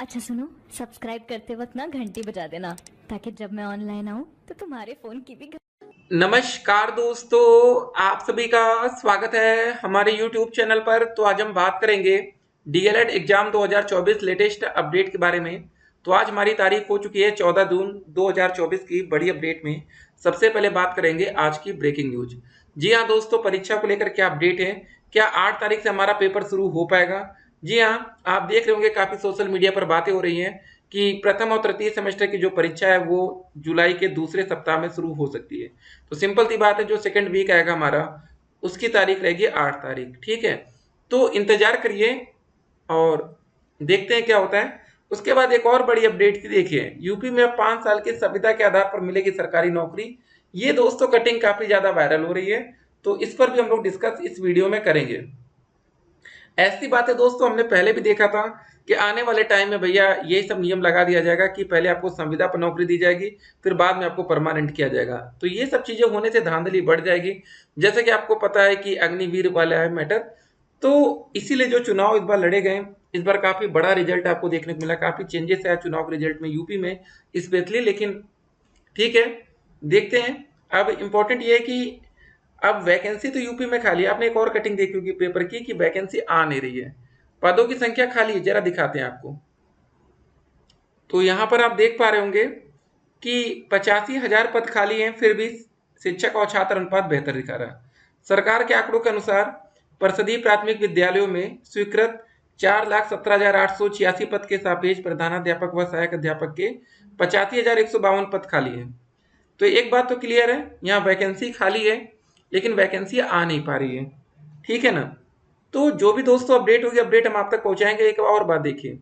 अच्छा सुनो, सब्सक्राइब करते वक्त ना घंटी बजा देना ताकि जब मैं ऑनलाइन आऊँ तो तुम्हारे फोन की भी नमस्कार दोस्तों, आप सभी का स्वागत है हमारे YouTube चैनल पर। तो आज हम बात करेंगे डीएलएड एग्जाम 2024 लेटेस्ट अपडेट के बारे में। तो आज हमारी तारीख हो चुकी है 14 जून 2024 की। बड़ी अपडेट में सबसे पहले बात करेंगे आज की ब्रेकिंग न्यूज। जी हाँ दोस्तों, परीक्षा को लेकर क्या अपडेट है? क्या 8 तारीख से हमारा पेपर शुरू हो पाएगा? जी हाँ, आप देख रहे होंगे काफी सोशल मीडिया पर बातें हो रही हैं कि प्रथम और तृतीय सेमेस्टर की जो परीक्षा है वो जुलाई के दूसरे सप्ताह में शुरू हो सकती है। तो सिंपल सी बात है, जो सेकंड वीक आएगा हमारा उसकी तारीख रहेगी 8 तारीख। ठीक है, तो इंतजार करिए और देखते हैं क्या होता है। उसके बाद एक और बड़ी अपडेट थी, देखिए यूपी में अब 5 साल की संविदा के आधार पर मिलेगी सरकारी नौकरी। ये दोस्तों कटिंग काफी ज्यादा वायरल हो रही है, तो इस पर भी हम लोग डिस्कस इस वीडियो में करेंगे। ऐसी बातें दोस्तों हमने पहले भी देखा था कि आने वाले टाइम में भैया ये सब नियम लगा दिया जाएगा कि पहले आपको संविदा पर नौकरी दी जाएगी, फिर बाद में आपको परमानेंट किया जाएगा। तो ये सब चीजें होने से धांधली बढ़ जाएगी। जैसे कि आपको पता है कि अग्निवीर वाला है मैटर, तो इसीलिए जो चुनाव इस बार लड़े गए, इस बार काफी बड़ा रिजल्ट आपको देखने को मिला, काफी चेंजेस आया चुनाव के रिजल्ट में यूपी में स्पेशली। लेकिन ठीक है, देखते हैं। अब इम्पोर्टेंट ये है कि अब वैकेंसी तो यूपी में खाली है। आपने एक और कटिंग देखी होगी पेपर की कि वैकेंसी आ नहीं रही है, पदों की संख्या खाली है। जरा दिखाते हैं आपको। तो यहां पर आप देख पा रहे होंगे कि 85,000 पद खाली हैं, फिर भी शिक्षक और छात्र अनुपात बेहतर दिखा रहा है। सरकार के आंकड़ों के अनुसार परिषदीय प्राथमिक विद्यालयों में स्वीकृत 4,17,886 पद के सापेक्ष प्रधानाध्यापक व सहायक अध्यापक के 85,152 पद खाली हैं। तो एक बात तो क्लियर है, यहाँ वैकेंसी खाली है लेकिन वैकेंसी आ नहीं पा रही है। ठीक है ना? तो जो भी दोस्तों अपडेट होगी, अपडेट हम आप तक पहुंचाएंगे। एक और बात देखिए,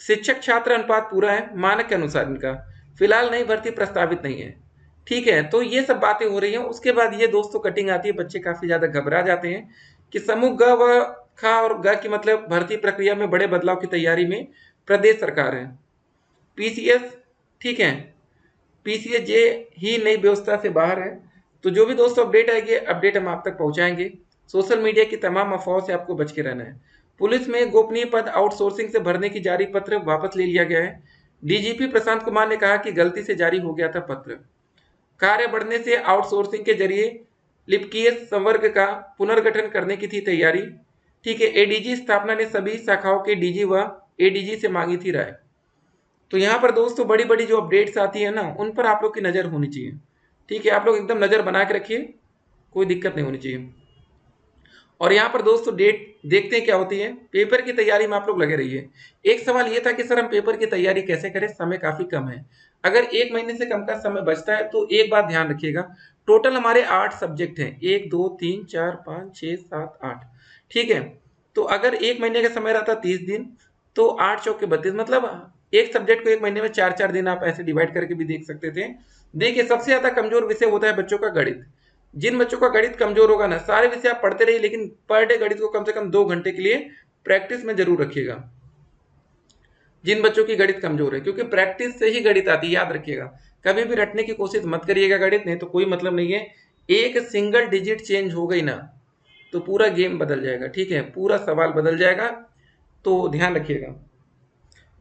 शिक्षक छात्र अनुपात पूरा है मानक के अनुसार इनका, फिलहाल नई भर्ती प्रस्तावित नहीं है। ठीक है, तो ये सब बातें हो रही हैं। उसके बाद ये दोस्तों कटिंग आती है, बच्चे काफी ज्यादा घबरा जाते हैं कि समूह ग व ख और ग की मतलब भर्ती प्रक्रिया में बड़े बदलाव की तैयारी में प्रदेश सरकार है। पीसीएस, ठीक है, पीसीएजे ही नई व्यवस्था से बाहर है। तो जो भी दोस्तों अपडेट आएगी, अपडेट हम आप तक पहुंचाएंगे। सोशल मीडिया की तमाम अफवाहों से आपको बच के रहना है। पुलिस में गोपनीय पद आउटसोर्सिंग से भरने की जारी पत्र वापस ले लिया गया है। डीजीपी प्रशांत कुमार ने कहा कि गलती से जारी हो गया था पत्र। कार्य बढ़ने से आउटसोर्सिंग के जरिए लिपिकीय संवर्ग का पुनर्गठन करने की थी तैयारी। ठीक है, एडीजी स्थापना ने सभी शाखाओं के डीजी व एडीजी से मांगी थी राय। तो यहाँ पर दोस्तों बड़ी बड़ी जो अपडेट्स आती है ना, उन पर आप लोग की नज़र होनी चाहिए। ठीक है, आप लोग एकदम नज़र बना के रखिए, कोई दिक्कत नहीं होनी चाहिए। और यहाँ पर दोस्तों डेट देखते हैं क्या होती है। पेपर की तैयारी में आप लोग लगे रहिए। एक सवाल ये था कि सर हम पेपर की तैयारी कैसे करें, समय काफ़ी कम है। अगर 1 महीने से कम का समय बचता है तो एक बात ध्यान रखिएगा, टोटल हमारे 8 सब्जेक्ट हैं, 1 2 3 4 5 6 7 8। ठीक है, तो अगर 1 महीने का समय रहता 30 दिन, तो 8 चौके 32, मतलब एक सब्जेक्ट को 1 महीने में 4 4 दिन आप ऐसे डिवाइड करके भी देख सकते थे। देखिए, सबसे ज्यादा कमजोर विषय होता है बच्चों का गणित। जिन बच्चों का गणित कमजोर होगा ना, सारे विषय आप पढ़ते रहिए लेकिन पर डे गणित को कम से कम 2 घंटे के लिए प्रैक्टिस में जरूर रखिएगा। जिन बच्चों की गणित कमजोर है, क्योंकि प्रैक्टिस से ही गणित आती है, याद रखिएगा। कभी भी रटने की कोशिश मत करिएगा गणित, नहीं तो कोई मतलब नहीं है। एक सिंगल डिजिट चेंज हो गई ना तो पूरा गेम बदल जाएगा। ठीक है, पूरा सवाल बदल जाएगा, तो ध्यान रखिएगा।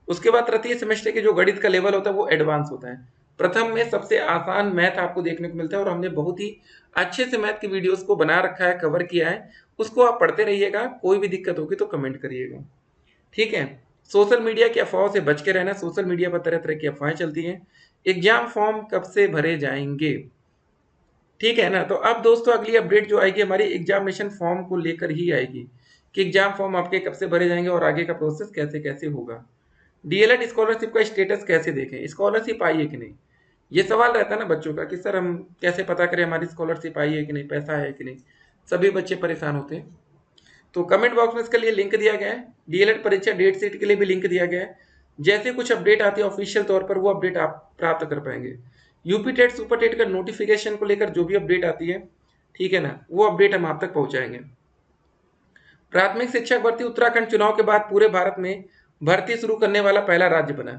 उसके बाद तृतीय सेमेस्टर के जो गणित का लेवल होता है वो एडवांस होता है। प्रथम में सबसे आसान मैथ आपको देखने को मिलता है और हमने बहुत ही अच्छे से मैथ की वीडियोस को बना रखा है, कवर किया है। उसको आप पढ़ते रहिएगा, कोई भी दिक्कत होगी तो कमेंट करिएगा। ठीक है, सोशल मीडिया की अफवाहों से बच के रहना। सोशल मीडिया पर तरह तरह की अफवाहें चलती हैं। एग्जाम फॉर्म कब से भरे जाएंगे? ठीक है ना? तो अब दोस्तों अगली अपडेट जो आएगी हमारी एग्जामिनेशन फॉर्म को लेकर ही आएगी कि एग्जाम फॉर्म आपके कब से भरे जाएंगे और आगे का प्रोसेस कैसे कैसे होगा। डीएलएड स्कॉलरशिप का स्टेटस कैसे देखें, स्कॉलरशिप आई है कि नहीं, ये सवाल रहता है ना बच्चों का कि सर हम कैसे पता करें हमारी स्कॉलरशिप आई है कि नहीं, पैसा है कि नहीं। सभी बच्चे परेशान होते हैं। तो कमेंट बॉक्स में इसके लिए लिंक दिया गया है। डीएलएड परीक्षा डेट शीट के लिए भी लिंक दिया गया है। जैसे कुछ अपडेट आती है ऑफिशियल तौर पर, वो अपडेट आप प्राप्त कर पाएंगे। यूपी टेट सुपर टेट का नोटिफिकेशन को लेकर जो भी अपडेट आती है, ठीक है ना, वो अपडेट हम आप तक पहुंचाएंगे। प्राथमिक शिक्षक भर्ती उत्तराखंड चुनाव के बाद पूरे भारत में भर्ती शुरू करने वाला पहला राज्य बना।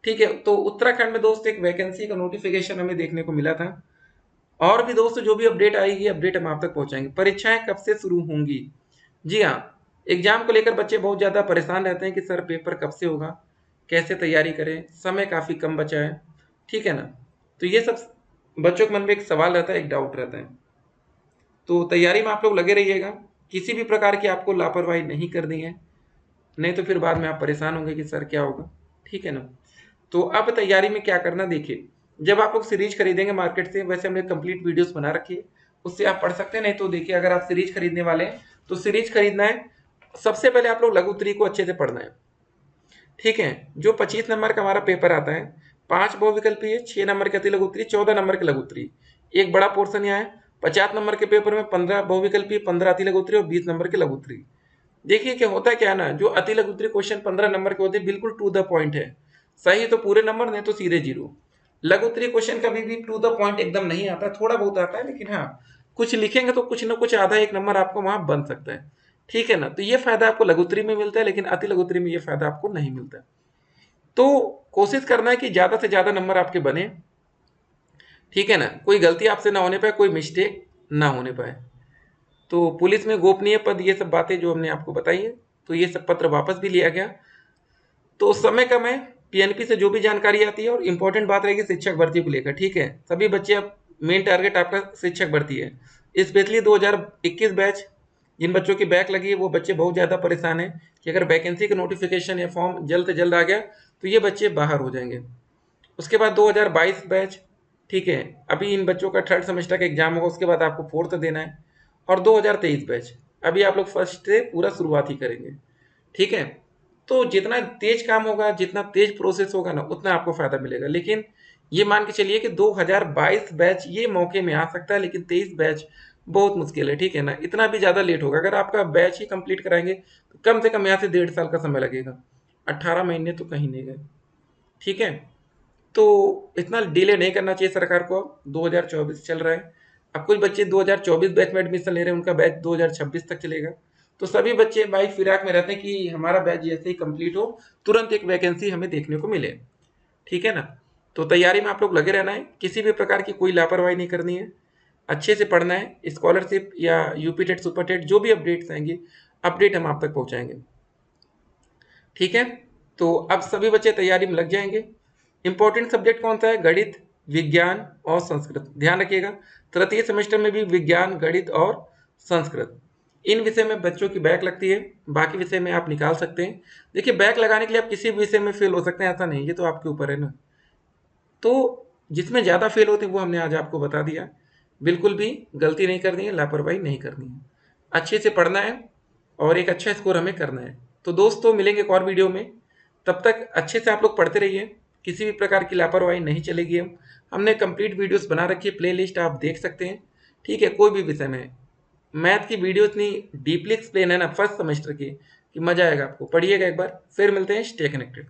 ठीक है, तो उत्तराखंड में दोस्त एक वैकेंसी का नोटिफिकेशन हमें देखने को मिला था। और भी दोस्तों जो भी अपडेट आएगी, अपडेट हम आप तक पहुंचाएंगे। परीक्षाएं कब से शुरू होंगी? जी हाँ, एग्जाम को लेकर बच्चे बहुत ज़्यादा परेशान रहते हैं कि सर पेपर कब से होगा। कैसे तैयारी करें, समय काफ़ी कम बचा है, ठीक है ना। तो ये सब बच्चों के मन में एक सवाल रहता है, एक डाउट रहता है। तो तैयारी में आप लोग लगे रहिएगा, किसी भी प्रकार की आपको लापरवाही नहीं करनी है, नहीं तो फिर बाद में आप परेशान होंगे कि सर क्या होगा, ठीक है ना। तो अब तैयारी में क्या करना, देखिए जब आप लोग सीरीज खरीदेंगे मार्केट से, वैसे हमने कंप्लीट वीडियोस बना रखी है, उससे आप पढ़ सकते हैं। नहीं तो देखिए अगर आप सीरीज खरीदने वाले हैं तो सीरीज खरीदना है, सबसे पहले आप लोग लघु उत्तरी को अच्छे से पढ़ना है, ठीक है। जो 25 नंबर का हमारा पेपर आता है, 5 बहुविकल्पी है, 6 नंबर की अति लघु उत्तरी, 14 नंबर की लघु उत्तरी, एक बड़ा पोर्शन यहाँ है। 50 नंबर के पेपर में 15 बहुविकल्पी, 15 अति लघु उत्तरी और 20 नंबर की लघु उत्तरी। देखिए क्या होता है, क्या ना, जो अति लघु उत्तरी क्वेश्चन 15 नंबर के होते हैं, बिल्कुल टू द पॉइंट है, सही तो पूरे नंबर, नहीं तो सीधे जीरो। लघु उत्तरी क्वेश्चन कभी भी टू द पॉइंट एकदम नहीं आता, थोड़ा बहुत आता है, लेकिन हाँ कुछ लिखेंगे तो कुछ ना कुछ आधा एक नंबर आपको वहां बन सकता है, ठीक है ना। तो ये फायदा आपको लघु उत्तरी में मिलता है, लेकिन अति लघु उत्तरी में ये फायदा आपको नहीं मिलता है। तो कोशिश करना है कि ज्यादा से ज्यादा नंबर आपके बने, ठीक है ना, कोई गलती आपसे ना होने पाए, कोई मिस्टेक ना होने पाए। तो पुलिस में गोपनीय पद, ये सब बातें जो हमने आपको बताई है, तो ये सब पत्र वापस भी लिया गया। तो समय कम है, पीएनपी से जो भी जानकारी आती है, और इम्पोर्टेंट बात रहेगी शिक्षक भर्ती को लेकर, ठीक है। सभी बच्चे, अब मेन टारगेट आपका शिक्षक भर्ती है, स्पेशली 2021 बैच, जिन बच्चों की बैक लगी है वो बच्चे बहुत ज़्यादा परेशान हैं कि अगर वैकेंसी का नोटिफिकेशन या फॉर्म जल्द से जल्द आ गया तो ये बच्चे बाहर हो जाएंगे। उसके बाद 2022 बैच, ठीक है, अभी इन बच्चों का थर्ड सेमेस्टर का एग्जाम होगा, उसके बाद आपको फोर्थ देना है। और 2023 बैच, अभी आप लोग फर्स्ट से पूरा शुरुआत ही करेंगे, ठीक है। तो जितना तेज काम होगा, जितना तेज प्रोसेस होगा ना, उतना आपको फायदा मिलेगा। लेकिन ये मान के चलिए कि 2022 बैच ये मौके में आ सकता है, लेकिन 23 बैच बहुत मुश्किल है, ठीक है ना। इतना भी ज़्यादा लेट होगा, अगर आपका बैच ही कंप्लीट कराएंगे तो कम से कम यहाँ से 1.5 साल का समय लगेगा, 18 महीने तो कहीं नहीं गए, ठीक है। तो इतना डिले नहीं करना चाहिए सरकार को। 2024 चल रहा है, अब कुछ बच्चे 2024 बैच में एडमिशन ले रहे हैं, उनका बैच 2026 तक चलेगा। तो सभी बच्चे भाई फिराक में रहते हैं कि हमारा बैच जैसे ही कंप्लीट हो तुरंत एक वैकेंसी हमें देखने को मिले, ठीक है ना। तो तैयारी में आप लोग लगे रहना है, किसी भी प्रकार की कोई लापरवाही नहीं करनी है, अच्छे से पढ़ना है। स्कॉलरशिप या यूपी टेट, सुपर टेट, जो भी अपडेट्स आएंगे, अपडेट हम आप तक पहुंचाएंगे, ठीक है। तो अब सभी बच्चे तैयारी में लग जाएंगे। इंपॉर्टेंट सब्जेक्ट कौन सा है, गणित, विज्ञान और संस्कृत, ध्यान रखिएगा। तृतीय सेमेस्टर में भी विज्ञान, गणित और संस्कृत, इन विषय में बच्चों की बैक लगती है, बाकी विषय में आप निकाल सकते हैं। देखिए बैक लगाने के लिए आप किसी भी विषय में फेल हो सकते हैं, ऐसा नहीं, ये तो आपके ऊपर है ना। तो जिसमें ज़्यादा फेल होते हैं वो हमने आज आपको बता दिया। बिल्कुल भी गलती नहीं करनी है, लापरवाही नहीं करनी है, अच्छे से पढ़ना है और एक अच्छा स्कोर हमें करना है। तो दोस्तों मिलेंगे एक और वीडियो में, तब तक अच्छे से आप लोग पढ़ते रहिए, किसी भी प्रकार की लापरवाही नहीं चलेगी। हमने कंप्लीट वीडियोस बना रखी है, प्लेलिस्ट आप देख सकते हैं, ठीक है। कोई भी विषय में मैथ की वीडियो इतनी डीपली एक्सप्लेन है ना फर्स्ट सेमेस्टर की, कि मजा आएगा आपको, पढ़िएगा एक बार। फिर मिलते हैं, स्टे कनेक्टेड।